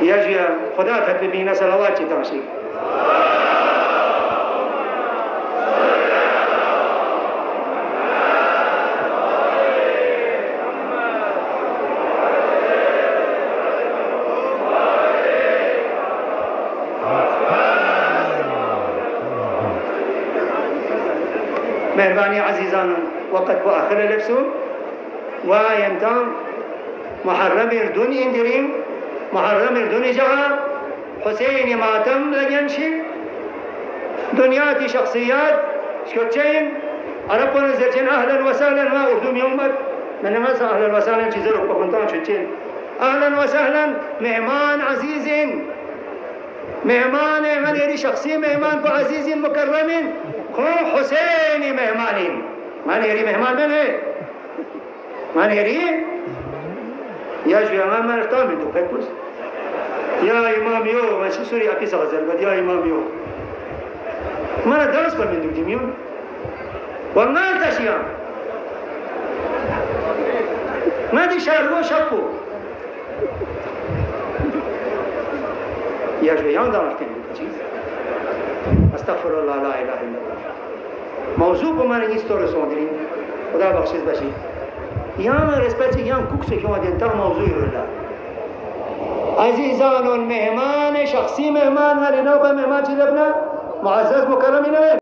يجي خدا تبينا صلوات تاشي مهرباني عزيزان وقت بآخر لبسو وينتم محرم اردن اندريم محرم اردن جها حسين ماتم لجنشي دنياتي شخصيات شكوتشين عربون زرچين اهلا وسهلا ما اردوم يومك من ما اهلا وسهلا چيزرق بكنتان شكين اهلا وسهلا مهمان عزيزين مهمان من يري شخصي مهمان بعزيز مكرم خو حسين مهمانين من يري مهمان من ايه من يري يا جو امام من ارتام دو كتبس يا امام يو من سوري اكيس غزل بد يا امام يو من درس من دو ديميون والله تشيان ما دي شارو شكو يا جو يان دارتين چیز استغفر الله لا اله الا الله موضوع کو من این ستوری سوندرین خدا بخشش باشی یان رسپت یان کوکس که اومدن تا موضوعی رو عزیزان مهمان شخصی مهمان هر نوع مهمان چی لبنا معزز مکرمین